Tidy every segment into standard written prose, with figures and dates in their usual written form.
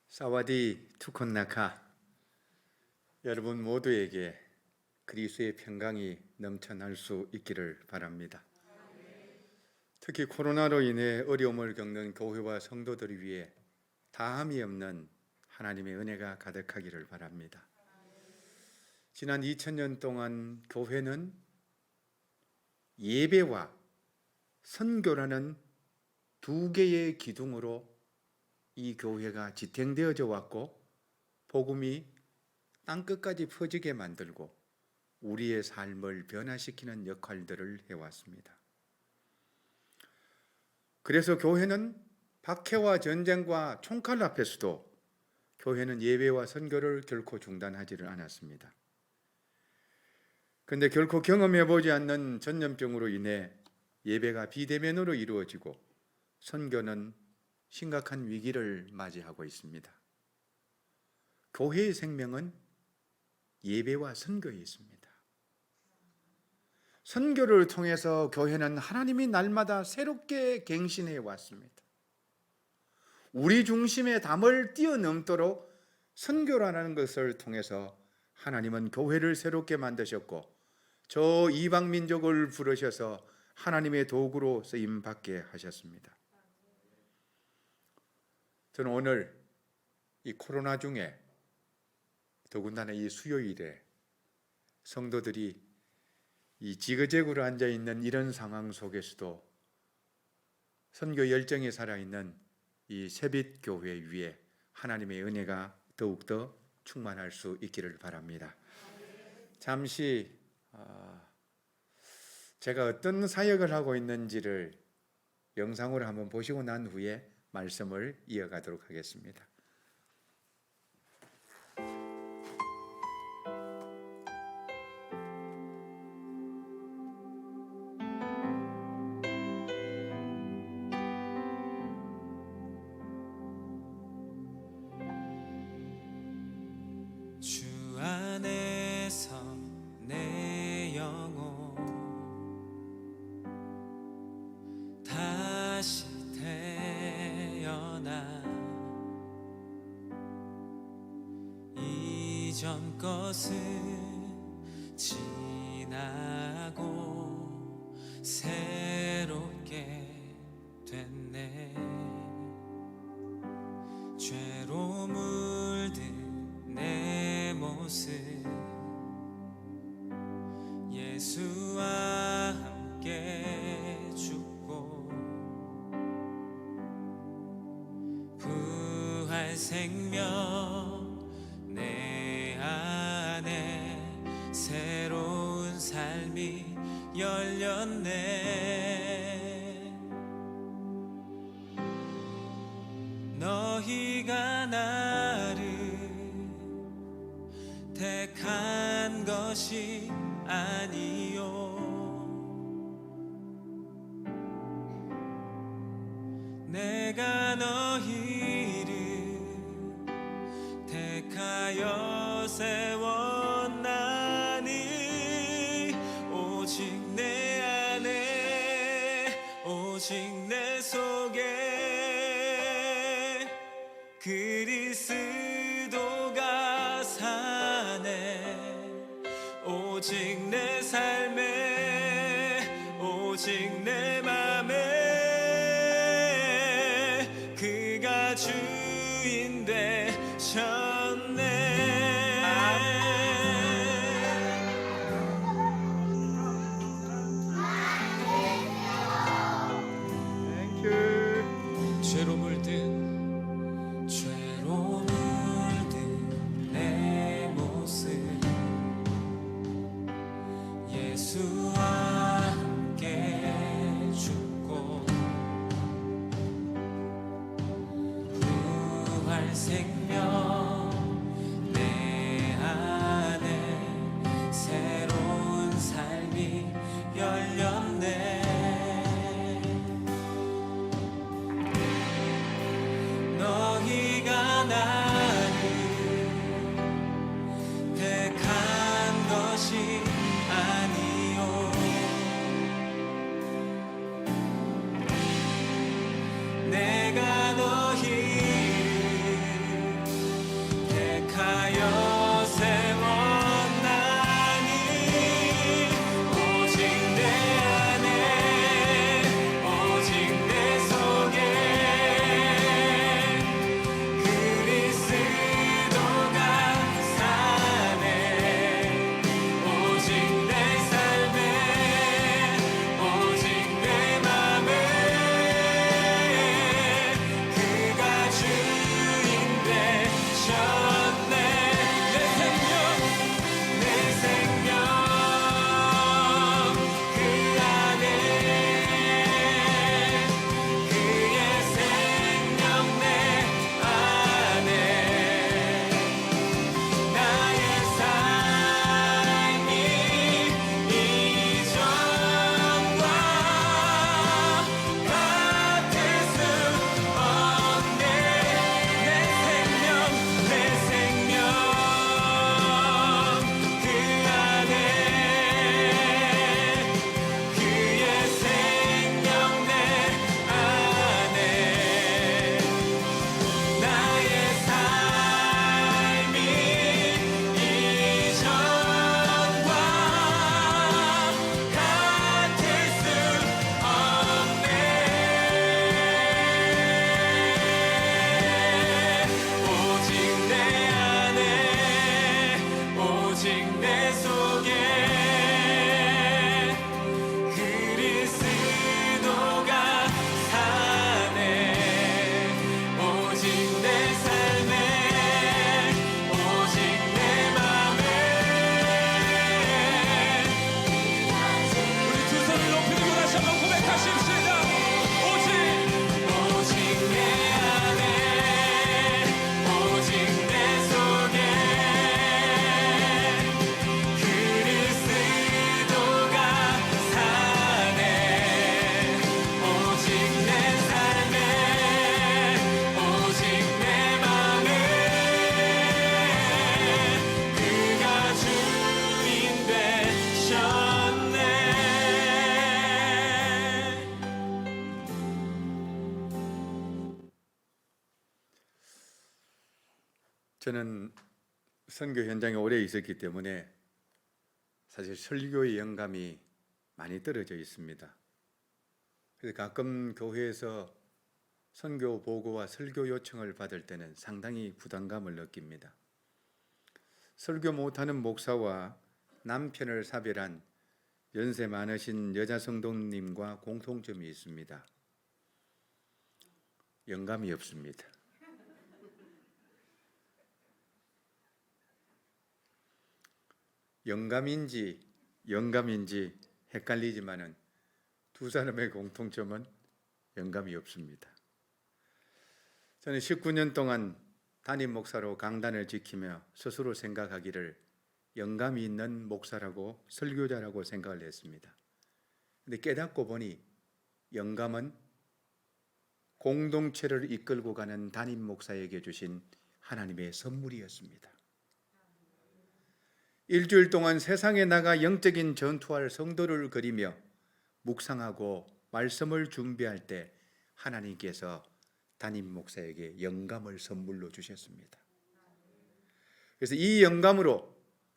사와디 투콘나카. 여러분 모두에게 그리스도의 평강이 넘쳐날 수 있기를 바랍니다. 특히 코로나로 인해 어려움을 겪는 교회와 성도들을 위해 다함이 없는 하나님의 은혜가 가득하기를 바랍니다. 지난 2000년 동안 교회는 예배와 선교라는 두 개의 기둥으로 이 교회가 지탱되어져 왔고, 복음이 땅끝까지 퍼지게 만들고 우리의 삶을 변화시키는 역할들을 해왔습니다. 그래서 교회는 박해와 전쟁과 총칼 앞에서도 교회는 예배와 선교를 결코 중단하지를 않았습니다. 그런데 결코 경험해보지 않는 전염병으로 인해 예배가 비대면으로 이루어지고 선교는 심각한 위기를 맞이하고 있습니다. 교회의 생명은 예배와 선교에 있습니다. 선교를 통해서 교회는 하나님이 날마다 새롭게 갱신해 왔습니다. 우리 중심의 담을 뛰어넘도록 선교라는 것을 통해서 하나님은 교회를 새롭게 만드셨고, 저 이방 민족을 부르셔서 하나님의 도구로 쓰임 받게 하셨습니다. 저는 오늘 이 코로나 중에 더군다나 이 수요일에 성도들이 이 지그재그로 앉아있는 이런 상황 속에서도 선교 열정이 살아있는 이 새빛교회 위에 하나님의 은혜가 더욱더 충만할 수 있기를 바랍니다. 잠시 제가 어떤 사역을 하고 있는지를 영상으로 한번 보시고 난 후에 말씀을 이어가도록 하겠습니다. 주 안에서 내 영혼 다시 태어나 이전 것은 지나고 새롭게 됐네. 죄로 물든 내 모습 예수와 함께 죽고 부활 생명 내 안에 새로운 삶이 열렸네. 너희가 나를 택한 것이 아니요 내가 너희를 택하여 세웠나니 오직 내 안에 오직 내 속에 그리스도가 사네. 오직 내 삶에 오직 내 맘에 그가 주인 되셨네. 죄로 물든 내 모습 예수와 함께 죽고 부활 생명 내 안에 새로운 삶이 열렸네. 너희가 나를 택한 것이 아니요 내가 너희를 저는 선교 현장에 오래 있었기 때문에 사실 설교의 영감이 많이 떨어져 있습니다. 그래서 가끔 교회에서 선교 보고와 설교 요청을 받을 때는 상당히 부담감을 느낍니다. 설교 못하는 목사와 남편을 사별한 연세 많으신 여자 성도님과 공통점이 있습니다. 영감이 없습니다. 영감인지 헷갈리지만은 두 사람의 공통점은 영감이 없습니다. 저는 19년 동안 담임 목사로 강단을 지키며 스스로 생각하기를 영감이 있는 목사라고 설교자라고 생각을 했습니다. 그런데 깨닫고 보니 영감은 공동체를 이끌고 가는 담임 목사에게 주신 하나님의 선물이었습니다. 일주일 동안 세상에 나가 영적인 전투할 성도를 그리며 묵상하고 말씀을 준비할 때 하나님께서 담임 목사에게 영감을 선물로 주셨습니다. 그래서 이 영감으로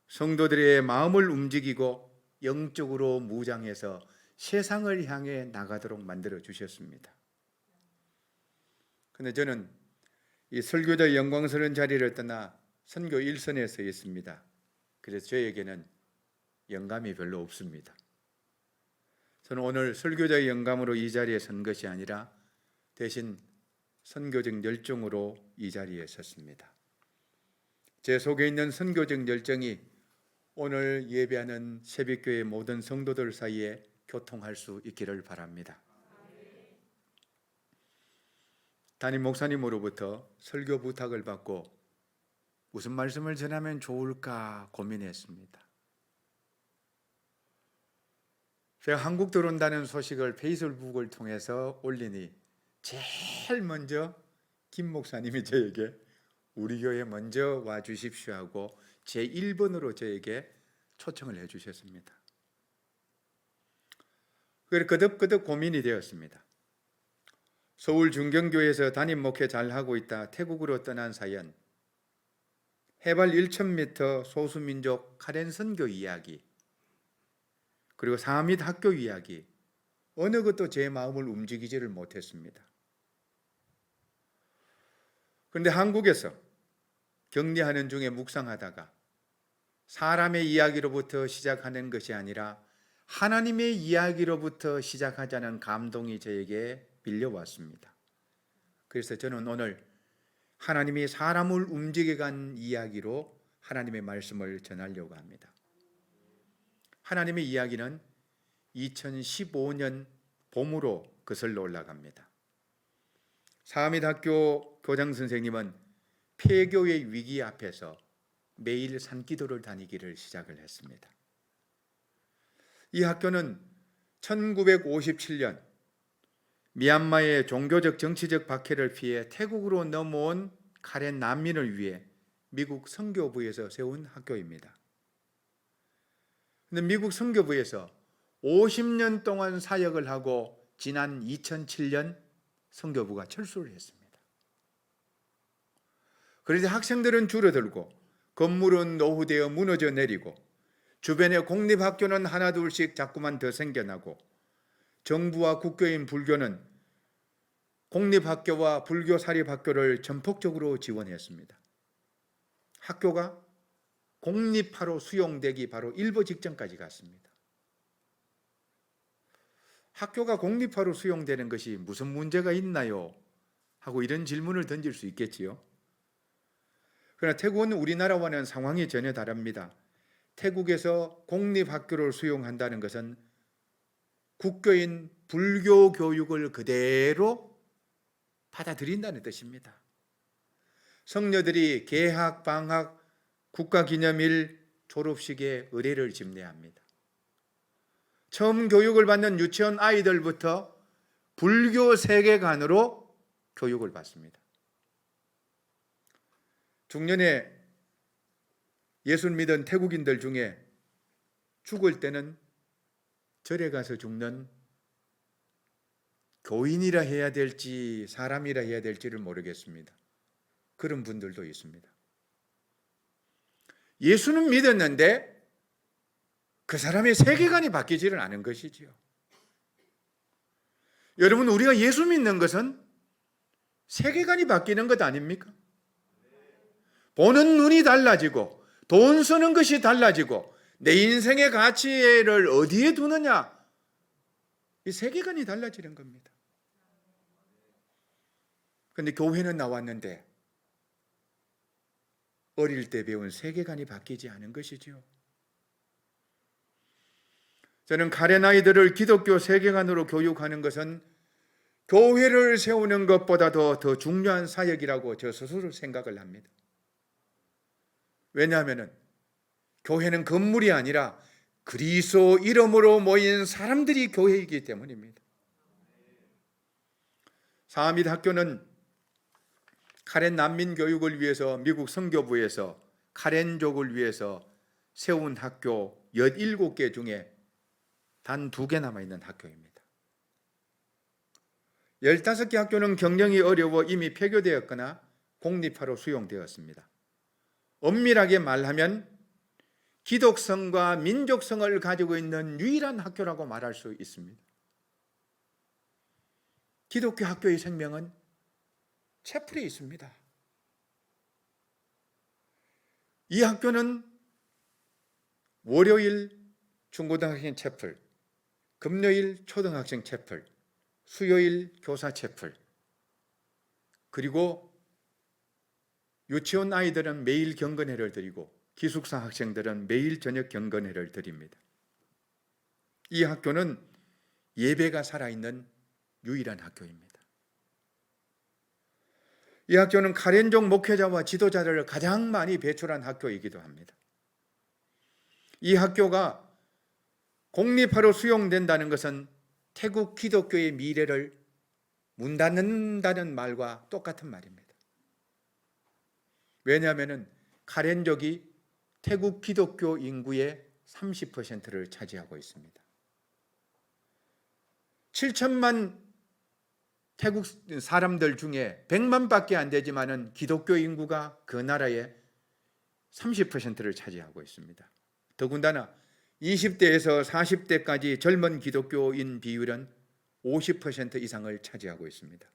성도들의 마음을 움직이고 영적으로 무장해서 세상을 향해 나가도록 만들어 주셨습니다. 그런데 저는 이 설교자 영광스러운 자리를 떠나 선교 일선에 서 있습니다. 그래서 저에게는 영감이 별로 없습니다. 저는 오늘 설교자의 영감으로 이 자리에 선 것이 아니라 대신 선교적 열정으로 이 자리에 섰습니다. 제 속에 있는 선교적 열정이 오늘 예배하는 새벽교회 모든 성도들 사이에 교통할 수 있기를 바랍니다. 담임 목사님으로부터 설교 부탁을 받고 무슨 말씀을 전하면 좋을까 고민했습니다. 제가 한국 들어온다는 소식을 페이스북을 통해서 올리니 제일 먼저 김 목사님이 저에게 우리 교회 먼저 와 주십시오 하고 제 1번으로 저에게 초청을 해 주셨습니다. 그래서 거듭거듭 고민이 되었습니다. 서울 중경교회에서 담임 목회 잘하고 있다 태국으로 떠난 사연, 해발 1,000m 소수민족 카렌 선교 이야기, 그리고 사밋 학교 이야기, 어느 것도 제 마음을 움직이지를 못했습니다. 그런데 한국에서 격리하는 중에 묵상하다가 사람의 이야기로부터 시작하는 것이 아니라 하나님의 이야기로부터 시작하자는 감동이 저에게 빌려왔습니다. 그래서 저는 오늘 하나님이 사람을 움직여간 이야기로 하나님의 말씀을 전하려고 합니다. 하나님의 이야기는 2015년 봄으로 거슬러 올라갑니다. 사밋학교 교장 선생님은 폐교의 위기 앞에서 매일 산기도를 다니기를 시작을 했습니다. 이 학교는 1957년 미얀마의 종교적 정치적 박해를 피해 태국으로 넘어온 카렌 난민을 위해 미국 선교부에서 세운 학교입니다. 그런데 미국 선교부에서 50년 동안 사역을 하고 지난 2007년 선교부가 철수를 했습니다. 그래서 학생들은 줄어들고 건물은 노후되어 무너져 내리고 주변의 공립학교는 하나둘씩 자꾸만 더 생겨나고 정부와 국교인 불교는 공립학교와 불교 사립학교를 전폭적으로 지원했습니다. 학교가 공립화로 수용되기 바로 일보 직전까지 갔습니다. 학교가 공립화로 수용되는 것이 무슨 문제가 있나요? 하고 이런 질문을 던질 수 있겠지요. 그러나 태국은 우리나라와는 상황이 전혀 다릅니다. 태국에서 공립학교를 수용한다는 것은 국교인 불교 교육을 그대로 받아들인다는 뜻입니다. 성녀들이 개학, 방학, 국가기념일, 졸업식에 의례를 집례합니다. 처음 교육을 받는 유치원 아이들부터 불교 세계관으로 교육을 받습니다. 중년에 예수를 믿은 태국인들 중에 죽을 때는 절에 가서 죽는 교인이라 해야 될지 사람이라 해야 될지를 모르겠습니다. 그런 분들도 있습니다. 예수는 믿었는데 그 사람의 세계관이 바뀌지를 않은 것이지요. 여러분, 우리가 예수 믿는 것은 세계관이 바뀌는 것 아닙니까? 보는 눈이 달라지고 돈 쓰는 것이 달라지고 내 인생의 가치를 어디에 두느냐, 이 세계관이 달라지는 겁니다. 그런데 교회는 나왔는데 어릴 때 배운 세계관이 바뀌지 않은 것이지요. 저는 가련 아이들을 기독교 세계관으로 교육하는 것은 교회를 세우는 것보다도 더 중요한 사역이라고 저 스스로 생각을 합니다. 왜냐하면 교회는 건물이 아니라 그리스도 이름으로 모인 사람들이 교회이기 때문입니다. 사하밋 학교는 카렌 난민 교육을 위해서 미국 선교부에서 카렌족을 위해서 세운 학교 17개 중에 단 2개 남아있는 학교입니다. 15개 학교는 경영이 어려워 이미 폐교되었거나 공립화로 수용되었습니다. 엄밀하게 말하면 기독성과 민족성을 가지고 있는 유일한 학교라고 말할 수 있습니다. 기독교 학교의 생명은 채플에 있습니다. 이 학교는 월요일 중고등학생 채플, 금요일 초등학생 채플, 수요일 교사 채플, 그리고 유치원 아이들은 매일 경건회를 드리고 기숙사 학생들은 매일 저녁 경건회를 드립니다. 이 학교는 예배가 살아있는 유일한 학교입니다. 이 학교는 카렌족 목회자와 지도자를 가장 많이 배출한 학교이기도 합니다. 이 학교가 공립화로 수용된다는 것은 태국 기독교의 미래를 문 닫는다는 말과 똑같은 말입니다. 왜냐하면 카렌족이 태국 기독교 인구의 30%를 차지하고 있습니다. 7천만 태국 사람들 중에 100만밖에 안 되지만은 기독교 인구가 그 나라의 30%를 차지하고 있습니다. 더군다나 20대에서 40대까지 젊은 기독교인 비율은 50% 이상을 차지하고 있습니다.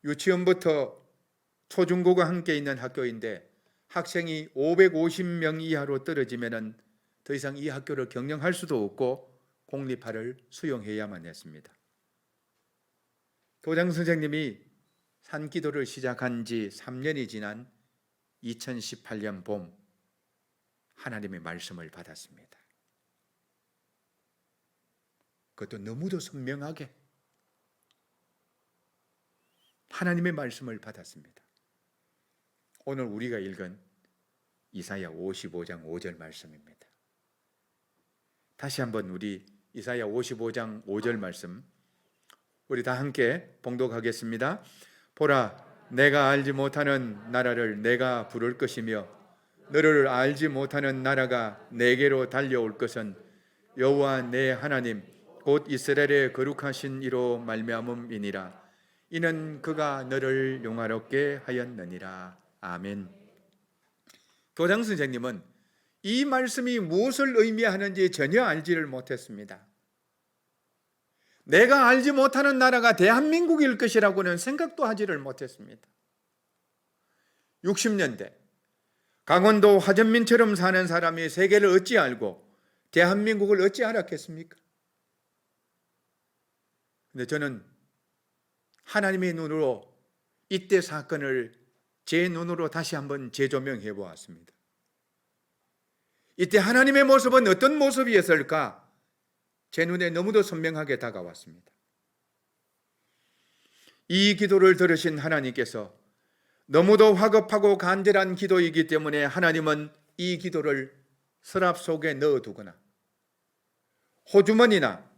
유치원부터 초중고가 함께 있는 학교인데 학생이 550명 이하로 떨어지면 더 이상 이 학교를 경영할 수도 없고 공립화를 수용해야만 했습니다. 교장 선생님이 산기도를 시작한 지 3년이 지난 2018년 봄 하나님의 말씀을 받았습니다. 그것도 너무도 선명하게 하나님의 말씀을 받았습니다. 오늘 우리가 읽은 이사야 55장 5절 말씀입니다. 다시 한번 우리 이사야 55장 5절 말씀 우리 다 함께 봉독하겠습니다. 보라, 내가 알지 못하는 나라를 내가 부를 것이며 너를 알지 못하는 나라가 내게로 달려올 것은 여호와 내 하나님 곧 이스라엘의 거룩하신 이로 말미암음이니라. 이는 그가 너를 용화롭게 하였느니라. 아멘. 교장 선생님은 이 말씀이 무엇을 의미하는지 전혀 알지를 못했습니다. 내가 알지 못하는 나라가 대한민국일 것이라고는 생각도 하지를 못했습니다. 60년대 강원도 화전민처럼 사는 사람이 세계를 어찌 알고 대한민국을 어찌 알았겠습니까? 근데 저는 하나님의 눈으로 이때 사건을 제 눈으로 다시 한번 재조명해 보았습니다. 이때 하나님의 모습은 어떤 모습이었을까? 제 눈에 너무도 선명하게 다가왔습니다. 이 기도를 들으신 하나님께서 너무도 화급하고 간절한 기도이기 때문에 하나님은 이 기도를 서랍 속에 넣어두거나 호주머니나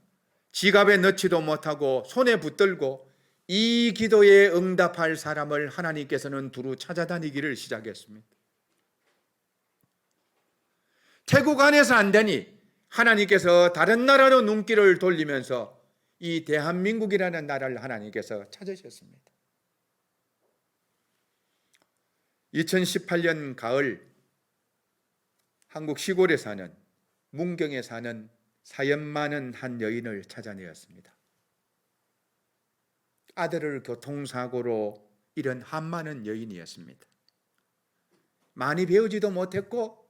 지갑에 넣지도 못하고 손에 붙들고 이 기도에 응답할 사람을 하나님께서는 두루 찾아다니기를 시작했습니다. 태국 안에서 안 되니 하나님께서 다른 나라로 눈길을 돌리면서 이 대한민국이라는 나라를 하나님께서 찾으셨습니다. 2018년 가을 한국 시골에 사는, 문경에 사는 사연 많은 한 여인을 찾아내었습니다. 아들을 교통사고로 잃은 한많은 여인이었습니다. 많이 배우지도 못했고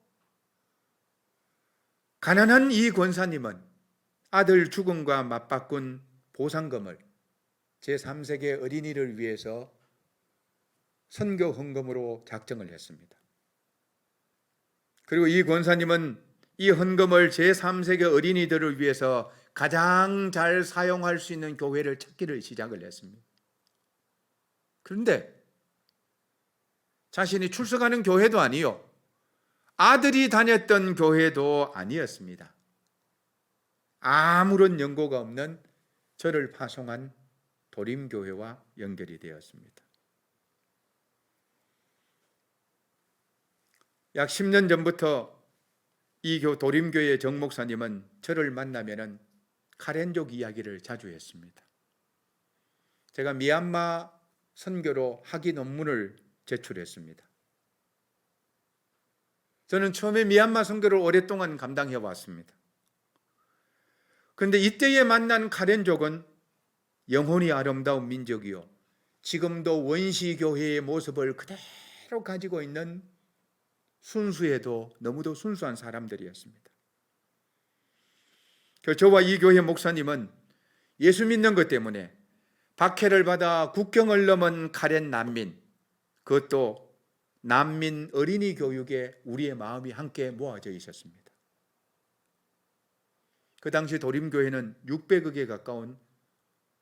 가난한 이 권사님은 아들 죽음과 맞바꾼 보상금을 제3세계 어린이를 위해서 선교 헌금으로 작정을 했습니다. 그리고 이 권사님은 이 헌금을 제3세계 어린이들을 위해서 가장 잘 사용할 수 있는 교회를 찾기를 시작을 했습니다. 그런데 자신이 출석하는 교회도 아니요, 아들이 다녔던 교회도 아니었습니다. 아무런 연고가 없는 저를 파송한 도림교회와 연결이 되었습니다. 약 10년 전부터 이 도림교회 정 목사님은 저를 만나면은 카렌족 이야기를 자주 했습니다. 제가 미얀마 선교로 학위 논문을 제출했습니다. 저는 처음에 미얀마 선교를 오랫동안 감당해 왔습니다. 그런데 이때에 만난 카렌족은 영혼이 아름다운 민족이요, 지금도 원시교회의 모습을 그대로 가지고 있는 순수해도 너무도 순수한 사람들이었습니다. 저와 이 교회 목사님은 예수 믿는 것 때문에 박해를 받아 국경을 넘은 카렌 난민, 그것도 난민 어린이 교육에 우리의 마음이 함께 모아져 있었습니다. 그 당시 도림교회는 600억에 가까운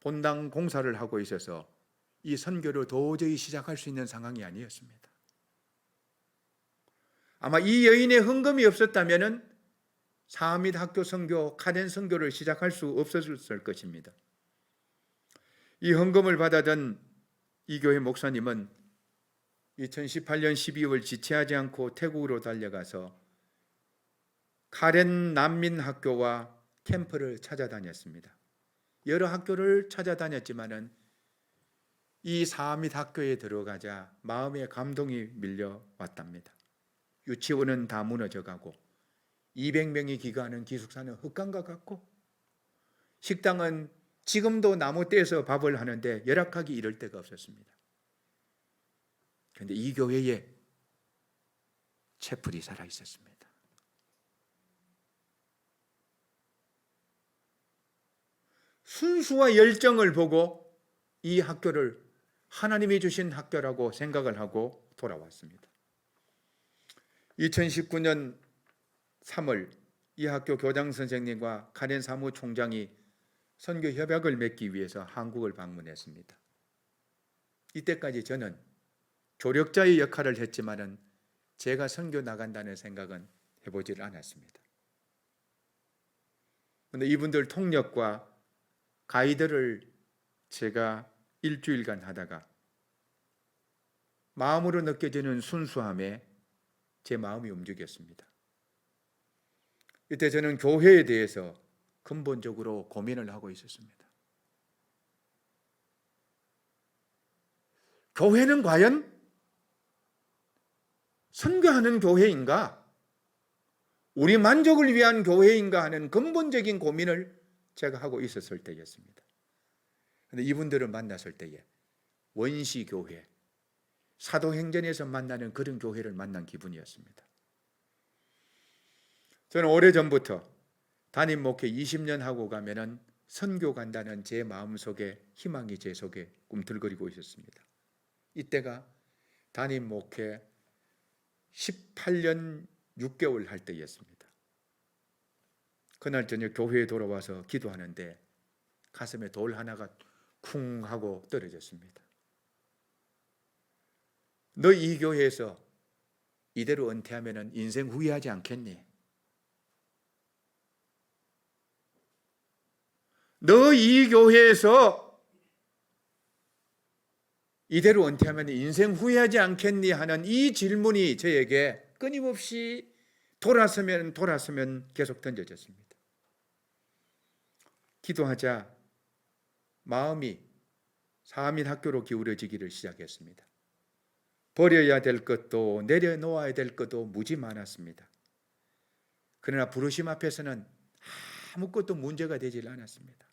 본당 공사를 하고 있어서 이 선교를 도저히 시작할 수 있는 상황이 아니었습니다. 아마 이 여인의 헌금이 없었다면 사하밋 학교 선교, 카렌 선교를 시작할 수 없었을 것입니다. 이 헌금을 받아든 이 교회 목사님은 2018년 12월 지체하지 않고 태국으로 달려가서 카렌 난민 학교와 캠프를 찾아다녔습니다. 여러 학교를 찾아다녔지만은 이 사하밋 학교에 들어가자 마음의 감동이 밀려왔답니다. 유치원은 다 무너져가고 200명이 기거하는 기숙사는 흙강과 같고 식당은 지금도 나무 떼서 밥을 하는데 열악하기 이를 데가 없었습니다. 그런데 이 교회에 채플이 살아 있었습니다. 순수와 열정을 보고 이 학교를 하나님이 주신 학교라고 생각을 하고 돌아왔습니다. 2019년 3월 이 학교 교장 선생님과 카렌 사무총장이 선교 협약을 맺기 위해서 한국을 방문했습니다. 이때까지 저는 조력자의 역할을 했지만은 제가 선교 나간다는 생각은 해보질 않았습니다. 그런데 이분들 통역과 가이드를 제가 일주일간 하다가 마음으로 느껴지는 순수함에 제 마음이 움직였습니다. 이때 저는 교회에 대해서 근본적으로 고민을 하고 있었습니다. 교회는 과연 선교하는 교회인가? 우리 만족을 위한 교회인가 하는 근본적인 고민을 제가 하고 있었을 때였습니다. 그런데 이분들을 만났을 때에 원시교회, 사도행전에서 만나는 그런 교회를 만난 기분이었습니다. 저는 오래전부터 담임 목회 20년 하고 가면은 선교 간다는 제 마음속에 희망이 제 속에 꿈틀거리고 있었습니다. 이때가 담임 목회 18년 6개월 할 때였습니다. 그날 저녁 교회에 돌아와서 기도하는데 가슴에 돌 하나가 쿵 하고 떨어졌습니다. 너 이 교회에서 이대로 은퇴하면 인생 후회하지 않겠니? 너 이 교회에서 이대로 은퇴하면 인생 후회하지 않겠니? 하는 이 질문이 저에게 끊임없이 돌아서면 계속 던져졌습니다. 기도하자 마음이 사하밋 학교로 기울어지기를 시작했습니다. 버려야 될 것도 내려놓아야 될 것도 무지 많았습니다. 그러나 부르심 앞에서는 아무것도 문제가 되질 않았습니다.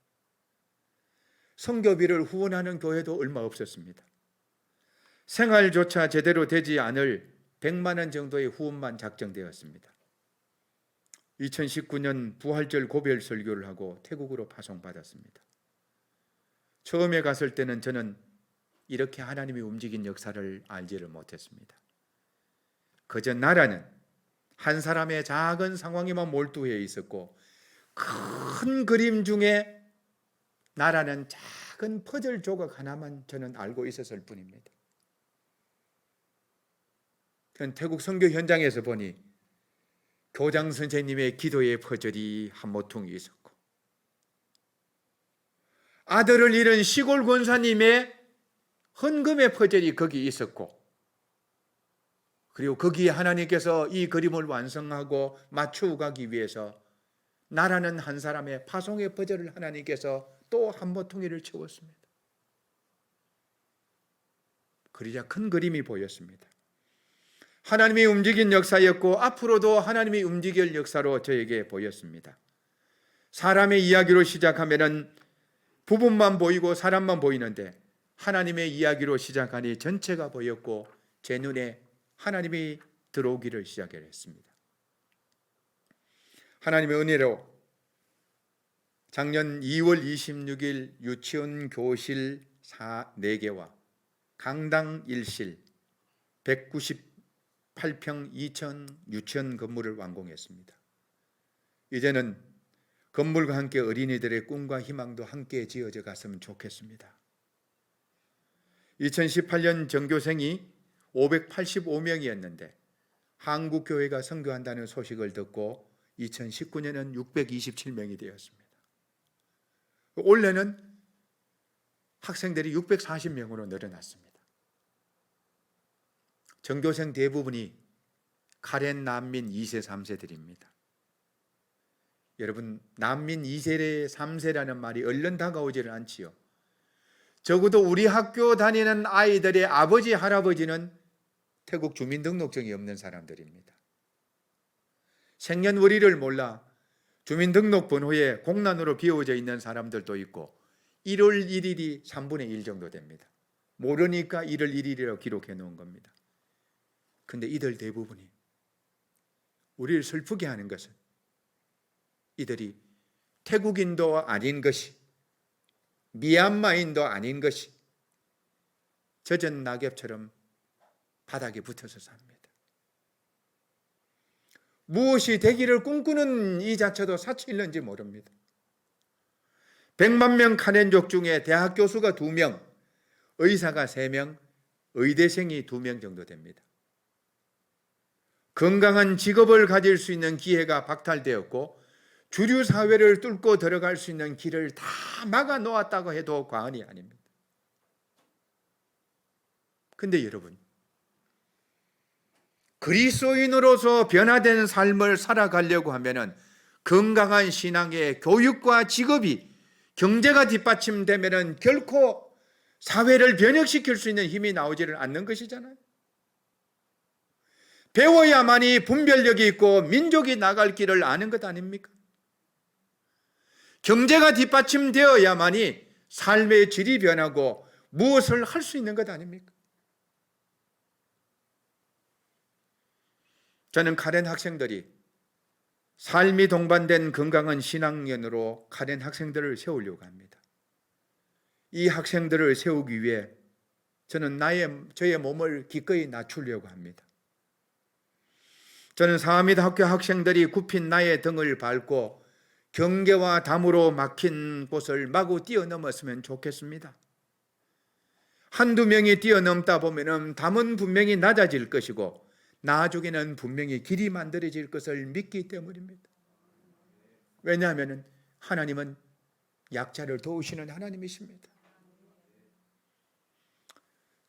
선교비를 후원하는 교회도 얼마 없었습니다. 생활조차 제대로 되지 않을 100만 원 정도의 후원만 작정되었습니다. 2019년 부활절 고별 설교를 하고 태국으로 파송받았습니다. 처음에 갔을 때는 저는 이렇게 하나님이 움직인 역사를 알지를 못했습니다. 그저 나라는 한 사람의 작은 상황에만 몰두해 있었고 큰 그림 중에 나라는 작은 퍼즐 조각 하나만 저는 알고 있었을 뿐입니다. 전 태국 선교 현장에서 보니 교장 선생님의 기도의 퍼즐이 한 모퉁이 있었고 아들을 잃은 시골 권사님의 헌금의 퍼즐이 거기 있었고 그리고 거기에 하나님께서 이 그림을 완성하고 맞추어 가기 위해서 나라는 한 사람의 파송의 퍼즐을 하나님께서 또 한 모퉁이를 채웠습니다. 그러자 큰 그림이 보였습니다. 하나님이 움직인 역사였고 앞으로도 하나님이 움직일 역사로 저에게 보였습니다. 사람의 이야기로 시작하면은 부분만 보이고 사람만 보이는데 하나님의 이야기로 시작하니 전체가 보였고 제 눈에 하나님이 들어오기를 시작했습니다. 하나님의 은혜로 작년 2월 26일 유치원 교실 4개와 강당 1실 198평 2천 유치원 건물을 완공했습니다. 이제는 건물과 함께 어린이들의 꿈과 희망도 함께 지어져 갔으면 좋겠습니다. 2018년 전교생이 585명이었는데 한국교회가 선교한다는 소식을 듣고 2019년은 627명이 되었습니다. 올해는 학생들이 640명으로 늘어났습니다. 전교생 대부분이 카렌 난민 2세, 3세들입니다. 여러분, 난민 2세, 3세라는 말이 얼른 다가오지를 않지요. 적어도 우리 학교 다니는 아이들의 아버지, 할아버지는 태국 주민등록증이 없는 사람들입니다. 생년월일을 몰라 주민등록 번호에 공란으로 비워져 있는 사람들도 있고 1월 1일이 3분의 1 정도 됩니다. 모르니까 1월 1일이라고 기록해 놓은 겁니다. 근데 이들 대부분이 우리를 슬프게 하는 것은 이들이 태국인도 아닌 것이 미얀마인도 아닌 것이 젖은 낙엽처럼 바닥에 붙어서 삽니다. 무엇이 되기를 꿈꾸는 이 자체도 사치일는지 모릅니다. 100만 명 카렌족 중에 대학 교수가 2명, 의사가 3명, 의대생이 2명 정도 됩니다. 건강한 직업을 가질 수 있는 기회가 박탈되었고 주류 사회를 뚫고 들어갈 수 있는 길을 다 막아 놓았다고 해도 과언이 아닙니다. 근데 여러분, 그리스도인으로서 변화된 삶을 살아가려고 하면은 건강한 신앙의 교육과 직업이 경제가 뒷받침되면은 결코 사회를 변혁시킬 수 있는 힘이 나오지를 않는 것이잖아요. 배워야만이 분별력이 있고 민족이 나갈 길을 아는 것 아닙니까? 경제가 뒷받침되어야만이 삶의 질이 변하고 무엇을 할 수 있는 것 아닙니까? 저는 카렌 학생들이 삶이 동반된 건강한 신학년으로 카렌 학생들을 세우려고 합니다. 이 학생들을 세우기 위해 저는 저의 몸을 기꺼이 낮추려고 합니다. 저는 사하미드 학교 학생들이 굽힌 나의 등을 밟고 경계와 담으로 막힌 곳을 마구 뛰어넘었으면 좋겠습니다. 한두 명이 뛰어넘다 보면 담은 분명히 낮아질 것이고 나중에는 분명히 길이 만들어질 것을 믿기 때문입니다. 왜냐하면 하나님은 약자를 도우시는 하나님이십니다.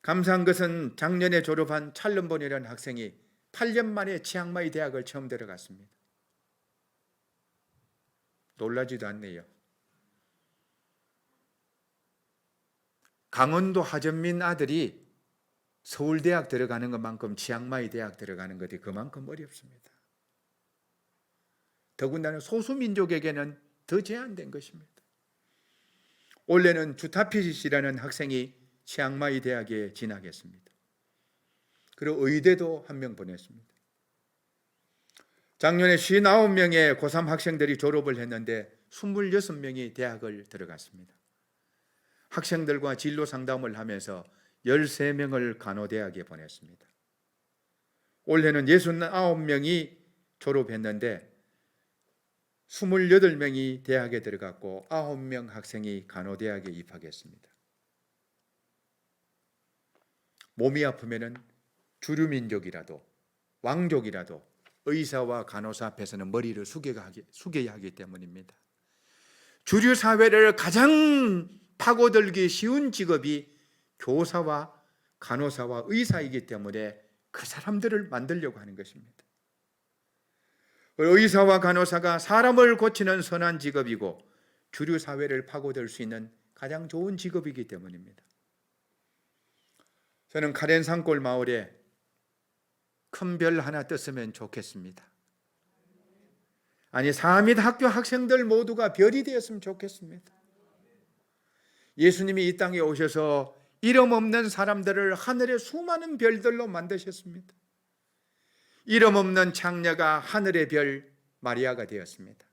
감사한 것은 작년에 졸업한 찰런본이라는 학생이 8년 만에 치앙마이 대학을 처음 들어갔습니다. 놀라지도 않네요. 강원도 하전민 아들이 서울대학 들어가는 것만큼 치앙마이 대학 들어가는 것이 그만큼 어렵습니다. 더군다나 소수민족에게는 더 제한된 것입니다. 올해는 주타피시라는 학생이 치앙마이 대학에 진학했습니다. 그리고 의대도 한 명 보냈습니다. 작년에 59명의 고3 학생들이 졸업을 했는데 26명이 대학을 들어갔습니다. 학생들과 진로 상담을 하면서 13명을 간호대학에 보냈습니다. 올해는 69명이 졸업했는데 28명이 대학에 들어갔고 9명 학생이 간호대학에 입학했습니다. 몸이 아프면은 주류민족이라도 왕족이라도 의사와 간호사 앞에서는 머리를 숙여야 하기 때문입니다. 주류 사회를 가장 파고들기 쉬운 직업이 교사와 간호사와 의사이기 때문에 그 사람들을 만들려고 하는 것입니다. 의사와 간호사가 사람을 고치는 선한 직업이고 주류 사회를 파고들 수 있는 가장 좋은 직업이기 때문입니다. 저는 카렌 산골 마을에 큰 별 하나 떴으면 좋겠습니다. 아니, 사밋 학교 학생들 모두가 별이 되었으면 좋겠습니다. 예수님이 이 땅에 오셔서 이름 없는 사람들을 하늘의 수많은 별들로 만드셨습니다. 이름 없는 창녀가 하늘의 별 마리아가 되었습니다.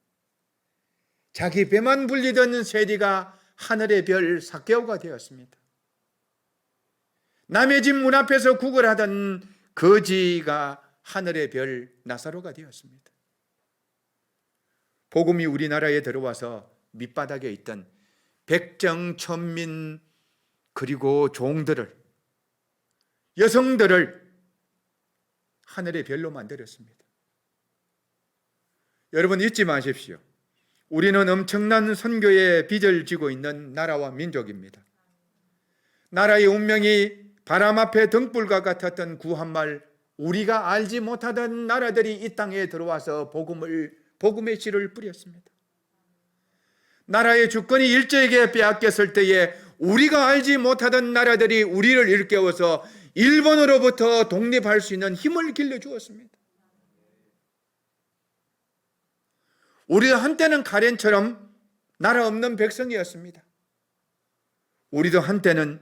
자기 배만 불리던 세리가 하늘의 별 삭개오가 되었습니다. 남의 집 문 앞에서 구걸하던 거지가 하늘의 별 나사로가 되었습니다. 복음이 우리나라에 들어와서 밑바닥에 있던 백정, 천민, 그리고 종들을, 여성들을 하늘의 별로 만들었습니다. 여러분 잊지 마십시오. 우리는 엄청난 선교의 빚을 지고 있는 나라와 민족입니다. 나라의 운명이 바람 앞에 등불과 같았던 구한말, 우리가 알지 못하던 나라들이 이 땅에 들어와서 복음의 씨를 뿌렸습니다. 나라의 주권이 일제에게 빼앗겼을 때에 우리가 알지 못하던 나라들이 우리를 일깨워서 일본으로부터 독립할 수 있는 힘을 길러주었습니다. 우리도 한때는 카렌처럼 나라 없는 백성이었습니다. 우리도 한때는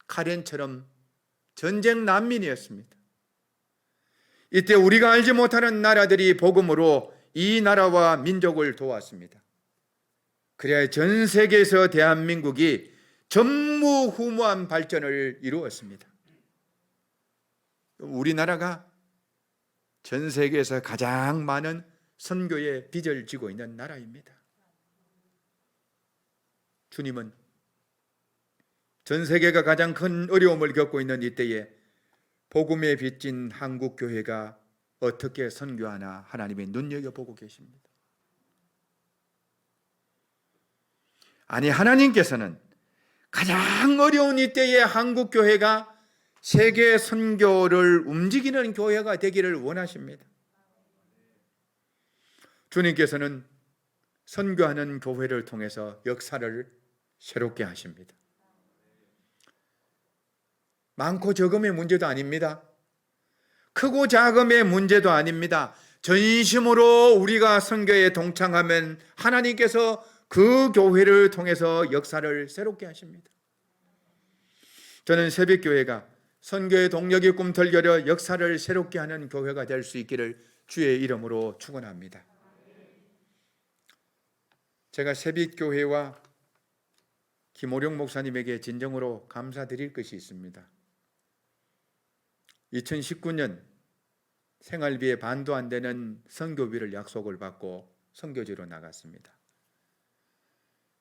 카렌처럼 전쟁 난민이었습니다. 이때 우리가 알지 못하는 나라들이 복음으로 이 나라와 민족을 도왔습니다. 그래야 전 세계에서 대한민국이 전무후무한 발전을 이루었습니다. 우리나라가 전 세계에서 가장 많은 선교의 빚을 지고 있는 나라입니다. 주님은 전 세계가 가장 큰 어려움을 겪고 있는 이때에 복음에 빚진 한국 교회가 어떻게 선교하나 하나님이 눈여겨보고 계십니다. 아니, 하나님께서는 가장 어려운 이때에 한국 교회가 세계 선교를 움직이는 교회가 되기를 원하십니다. 주님께서는 선교하는 교회를 통해서 역사를 새롭게 하십니다. 많고 적음의 문제도 아닙니다. 크고 작음의 문제도 아닙니다. 전심으로 우리가 선교에 동참하면 하나님께서 그 교회를 통해서 역사를 새롭게 하십니다. 저는 새벽교회가 선교의 동력이 꿈틀거려 역사를 새롭게 하는 교회가 될 수 있기를 주의 이름으로 축원합니다. 제가 새벽교회와 김오룡 목사님에게 진정으로 감사드릴 것이 있습니다. 2019년 생활비의 반도 안 되는 선교비를 약속을 받고 선교지로 나갔습니다.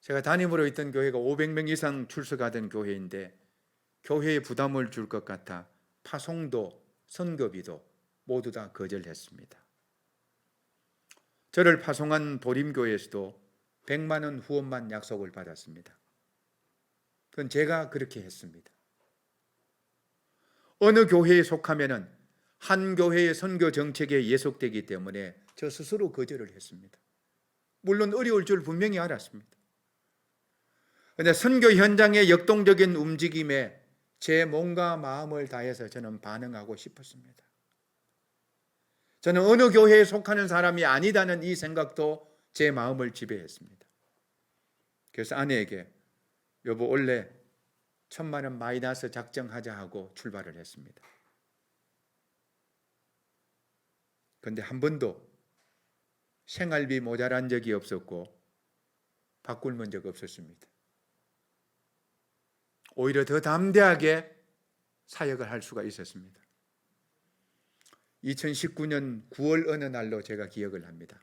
제가 담임으로 있던 교회가 500명 이상 출석하던 교회인데 교회에 부담을 줄 것 같아 파송도 선교비도 모두 다 거절했습니다. 저를 파송한 보림교회에서도 100만 원 후원만 약속을 받았습니다. 그건 제가 그렇게 했습니다. 어느 교회에 속하면은 한 교회의 선교 정책에 예속되기 때문에 저 스스로 거절을 했습니다. 물론 어려울 줄 분명히 알았습니다. 그런데 선교 현장의 역동적인 움직임에 제 몸과 마음을 다해서 저는 반응하고 싶었습니다. 저는 어느 교회에 속하는 사람이 아니다는 이 생각도 제 마음을 지배했습니다. 그래서 아내에게 여보 원래 1,000만 원 마이너스 작정하자 하고 출발을 했습니다. 그런데 한 번도 생활비 모자란 적이 없었고 바꿀 적 없었습니다. 오히려 더 담대하게 사역을 할 수가 있었습니다. 2019년 9월 어느 날로 제가 기억을 합니다.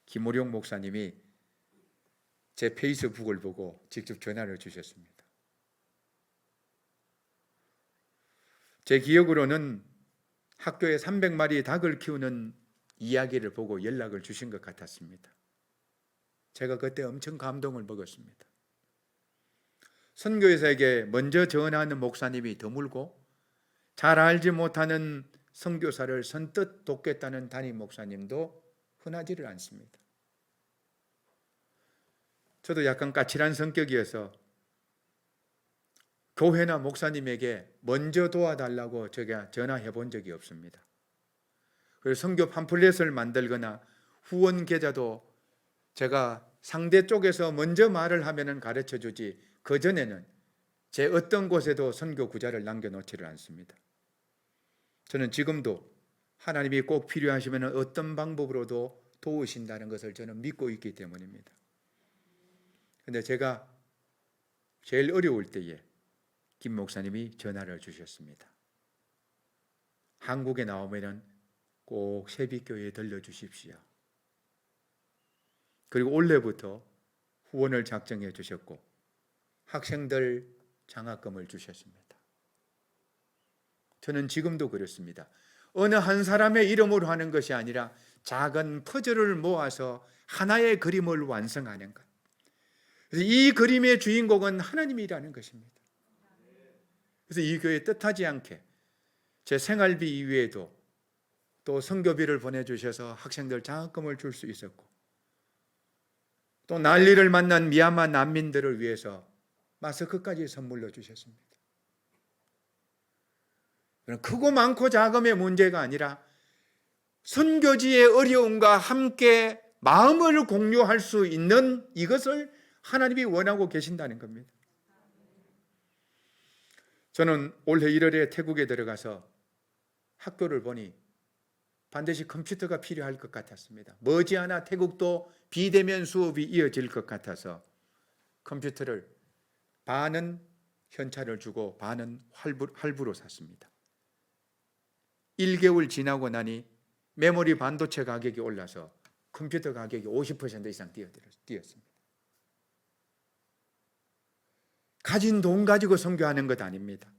김호룡 목사님이 제 페이스북을 보고 직접 전화를 주셨습니다. 제 기억으로는 학교에 300마리 닭을 키우는 이야기를 보고 연락을 주신 것 같았습니다. 제가 그때 엄청 감동을 먹었습니다. 선교사에게 먼저 전하는 목사님이 드물고 잘 알지 못하는 선교사를 선뜻 돕겠다는 담임 목사님도 흔하지를 않습니다. 저도 약간 까칠한 성격이어서 교회나 목사님에게 먼저 도와달라고 제가 전화해 본 적이 없습니다. 그래서 선교 팜플렛을 만들거나 후원 계좌도 제가 상대 쪽에서 먼저 말을 하면 가르쳐 주지 그전에는 제 어떤 곳에도 선교 구자를 남겨놓지를 않습니다. 저는 지금도 하나님이 꼭 필요하시면 어떤 방법으로도 도우신다는 것을 저는 믿고 있기 때문입니다. 그런데 제가 제일 어려울 때에 김 목사님이 전화를 주셨습니다. 한국에 나오면 꼭 세빛교회에 들려주십시오. 그리고 올해부터 후원을 작정해 주셨고 학생들 장학금을 주셨습니다. 저는 지금도 그렇습니다. 어느 한 사람의 이름으로 하는 것이 아니라 작은 퍼즐을 모아서 하나의 그림을 완성하는 것. 그래서 이 그림의 주인공은 하나님이라는 것입니다. 그래서 이 교회 뜻하지 않게 제 생활비 이외에도 또 선교비를 보내주셔서 학생들 장학금을 줄 수 있었고 또 난리를 만난 미얀마 난민들을 위해서 마스크까지 선물로 주셨습니다. 크고 많고 작음의 문제가 아니라 선교지의 어려움과 함께 마음을 공유할 수 있는 이것을 하나님이 원하고 계신다는 겁니다. 저는 올해 1월에 태국에 들어가서 학교를 보니 반드시 컴퓨터가 필요할 것 같았습니다. 머지않아 태국도 비대면 수업이 이어질 것 같아서 컴퓨터를 반은 현찰을 주고 반은 할부로 샀습니다. 1개월 지나고 나니 메모리 반도체 가격이 올라서 컴퓨터 가격이 50% 이상 뛰었습니다. 가진 돈 가지고 선교하는 것 아닙니다.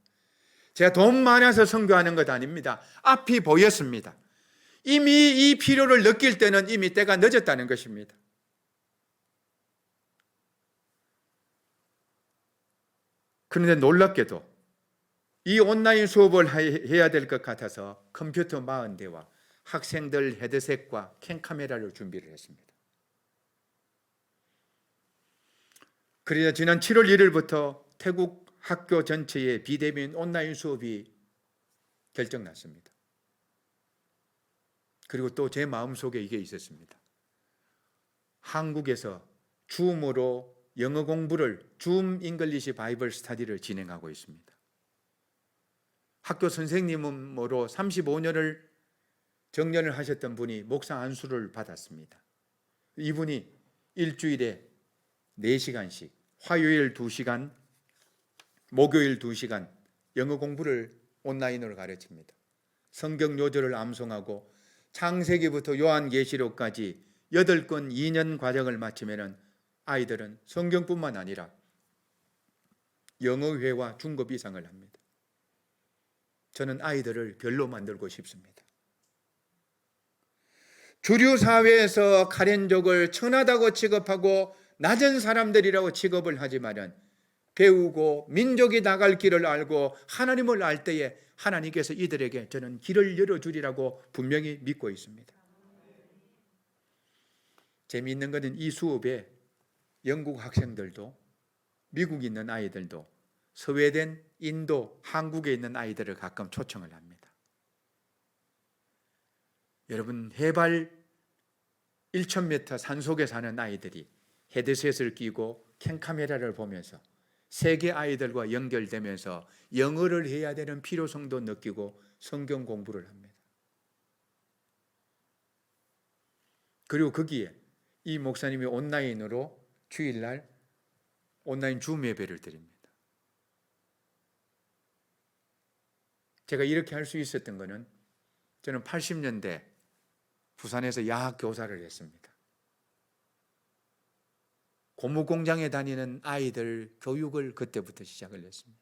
제가 돈 많아서 선교하는 것 아닙니다. 앞이 보였습니다. 이미 이 필요를 느낄 때는 이미 때가 늦었다는 것입니다. 그런데 놀랍게도 이 온라인 수업을 해야 될 것 같아서 컴퓨터 40대와 학생들 헤드셋과 캔카메라를 준비를 했습니다. 그래서 지난 7월 1일부터 태국 학교 전체의 비대면 온라인 수업이 결정났습니다. 그리고 또 제 마음속에 이게 있었습니다. 한국에서 줌으로 영어 공부를 줌 잉글리시 바이블 스터디를 진행하고 있습니다. 학교 선생님으로 35년을 정년을 하셨던 분이 목사 안수를 받았습니다. 이분이 일주일에 4시간씩 화요일 2시간, 목요일 2시간 영어 공부를 온라인으로 가르칩니다. 성경 요절을 암송하고 창세기부터 요한계시록까지 8권 2년 과정을 마치면 아이들은 성경뿐만 아니라 영어회화 중급 이상을 합니다. 저는 아이들을 별로 만들고 싶습니다. 주류 사회에서 카렌족을 천하다고 취급하고 낮은 사람들이라고 취급을 하지만은 배우고 민족이 나갈 길을 알고 하나님을 알 때에 하나님께서 이들에게 저는 길을 열어주리라고 분명히 믿고 있습니다. 재미있는 것은 이 수업에 영국 학생들도 미국에 있는 아이들도 스웨덴, 인도, 한국에 있는 아이들을 가끔 초청을 합니다. 여러분, 해발 1,000m 산속에 사는 아이들이 헤드셋을 끼고 캠카메라를 보면서 세계 아이들과 연결되면서 영어를 해야 되는 필요성도 느끼고 성경 공부를 합니다. 그리고 거기에 이 목사님이 온라인으로 주일날 온라인 줌 예배를 드립니다. 제가 이렇게 할 수 있었던 것은 저는 80년대 부산에서 야학 교사를 했습니다. 고무공장에 다니는 아이들 교육을 그때부터 시작을 했습니다.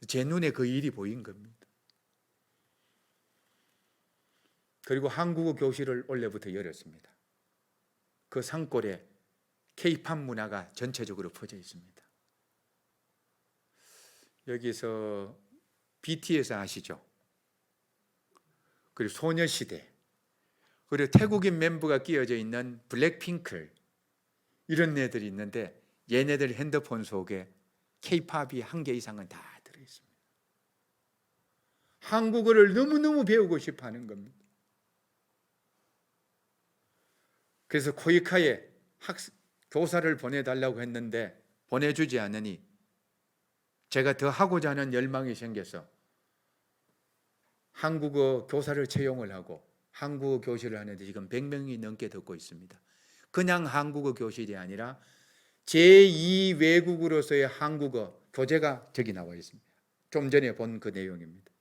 제 눈에 그 일이 보인 겁니다. 그리고 한국어 교실을 올해부터 열었습니다. 그 산골에 K-팝 문화가 전체적으로 퍼져 있습니다. 여기서 BTS 아시죠? 그리고 소녀시대, 그리고 태국인 멤버가 끼어져 있는 블랙핑크, 이런 애들이 있는데 얘네들 핸드폰 속에 K-팝이 1개 이상은 다 들어있습니다. 한국어를 너무너무 배우고 싶어 하는 겁니다. 그래서 코이카에 교사를 보내달라고 했는데 보내주지 않으니 제가 더 하고자 하는 열망이 생겨서 한국어 교사를 채용을 하고 한국어 교실을 하는데 지금 100명이 넘게 듣고 있습니다. 그냥 한국어 교실이 아니라 제2 외국어로서의 한국어 교재가 저기 나와 있습니다. 좀 전에 본 그 내용입니다.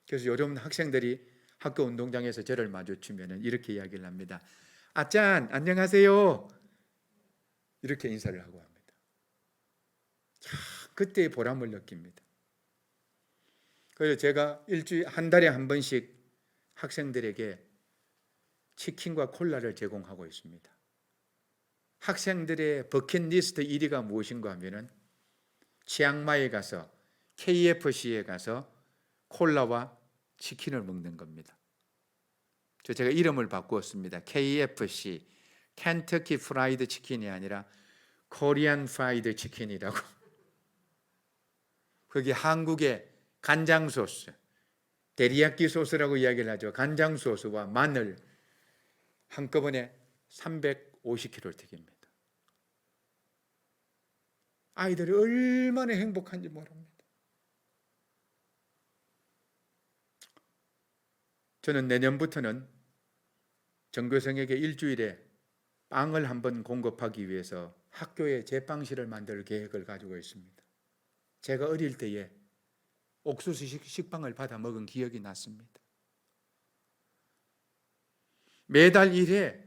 그래서 요즘 학생들이 학교 운동장에서 저를 마주치면 이렇게 이야기를 합니다. 아짠, 안녕하세요. 이렇게 인사를 하고 합니다. 그때의 보람을 느낍니다. 그래서 제가 일주일 한 달에 한 번씩 학생들에게 치킨과 콜라를 제공하고 있습니다. 학생들의 버킷리스트 1위가 무엇인가 하면은 치앙마이에 가서 KFC에 가서 콜라와 치킨을 먹는 겁니다. 제가 이름을 바꾸었습니다. KFC, 켄터키 프라이드 치킨이 아니라 코리안 프라이드 치킨이라고. 거기 한국의 간장 소스, 데리야끼 소스라고 이야기를 하죠. 간장 소스와 마늘 한꺼번에 350kg를 튀깁니다. 아이들이 얼마나 행복한지 모릅니다. 저는 내년부터는 전교생에게 일주일에 빵을 한번 공급하기 위해서 학교에 제빵실을 만들 계획을 가지고 있습니다. 제가 어릴 때에 옥수수 식빵을 받아 먹은 기억이 났습니다. 매달 1회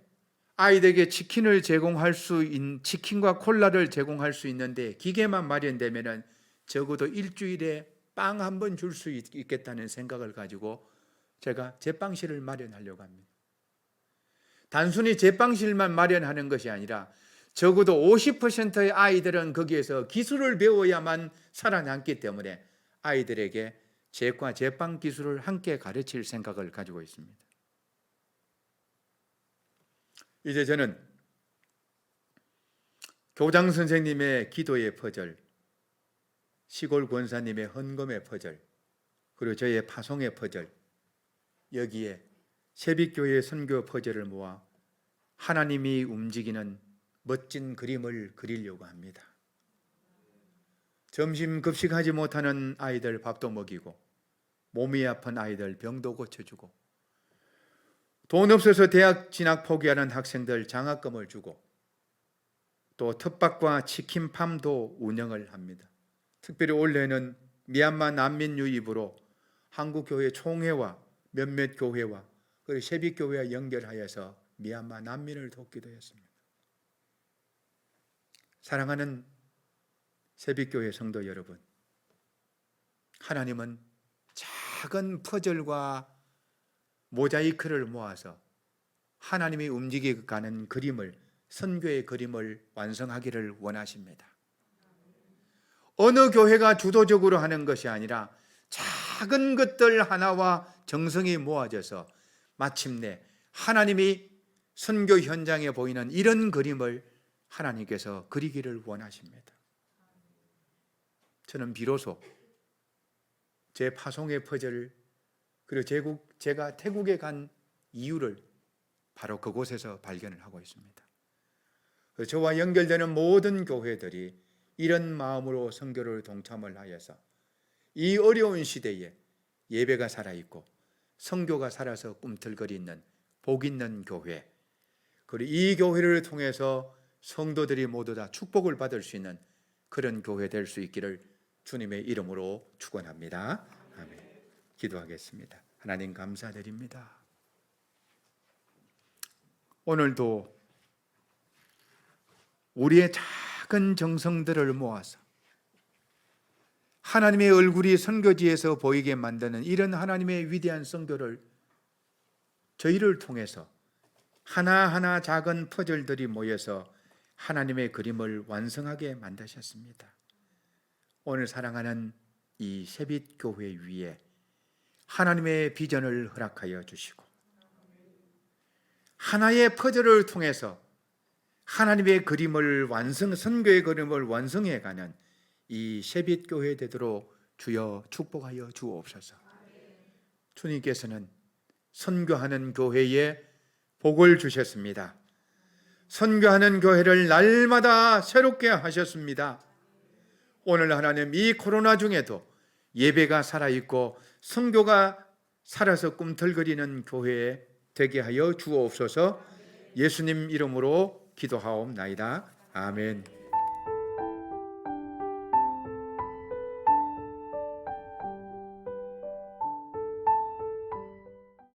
아이들에게 치킨을 제공할 수 있는, 치킨과 콜라를 제공할 수 있는데 기계만 마련되면 적어도 일주일에 빵 한 번 줄 수 있겠다는 생각을 가지고 제가 제빵실을 마련하려고 합니다. 단순히 제빵실만 마련하는 것이 아니라 적어도 50%의 아이들은 거기에서 기술을 배워야만 살아남기 때문에 아이들에게 제과 제빵 기술을 함께 가르칠 생각을 가지고 있습니다. 이제 저는 교장 선생님의 기도의 퍼즐, 시골 권사님의 헌금의 퍼즐, 그리고 저의 파송의 퍼즐, 여기에 세빛교회 선교 퍼즐을 모아 하나님이 움직이는 멋진 그림을 그리려고 합니다. 점심 급식하지 못하는 아이들 밥도 먹이고, 몸이 아픈 아이들 병도 고쳐주고, 돈 없어서 대학 진학 포기하는 학생들 장학금을 주고, 또 텃밭과 치킨팜도 운영을 합니다. 특별히 올해는 미얀마 난민 유입으로 한국교회 총회와 몇몇 교회와 그리고 세빛교회와 연결하여서 미얀마 난민을 돕기도 했습니다. 사랑하는 세빛교회 성도 여러분, 하나님은 작은 퍼즐과 모자이크를 모아서 하나님이 움직여가는 그림을, 선교의 그림을 완성하기를 원하십니다. 어느 교회가 주도적으로 하는 것이 아니라 작은 것들 하나와 정성이 모아져서 마침내 하나님이 선교 현장에 보이는 이런 그림을 하나님께서 그리기를 원하십니다. 저는 비로소 제 파송의 퍼즐을 그리고 제가 태국에 간 이유를 바로 그곳에서 발견을 하고 있습니다. 저와 연결되는 모든 교회들이 이런 마음으로 선교를 동참을 하여서 이 어려운 시대에 예배가 살아있고 선교가 살아서 꿈틀거리는 복 있는 교회, 그리고 이 교회를 통해서 성도들이 모두 다 축복을 받을 수 있는 그런 교회 될 수 있기를 주님의 이름으로 축원합니다. 아멘. 기도하겠습니다. 하나님 감사드립니다. 오늘도 우리의 작은 정성들을 모아서 하나님의 얼굴이 선교지에서 보이게 만드는 이런 하나님의 위대한 선교를 저희를 통해서 하나하나 작은 퍼즐들이 모여서 하나님의 그림을 완성하게 만드셨습니다. 오늘 사랑하는 이 세빛교회 위에 하나님의 비전을 허락하여 주시고 하나의 퍼즐을 통해서 하나님의 그림을 선교의 그림을 완성해가는 이 세빛교회 되도록 주여 축복하여 주옵소서. 주님께서는 선교하는 교회에 복을 주셨습니다. 선교하는 교회를 날마다 새롭게 하셨습니다. 오늘 하나님 이 코로나 중에도 예배가 살아있고 선교가 살아서 꿈틀거리는 교회에 되게 하여 주옵소서. 예수님 이름으로 기도하옵나이다. 아멘.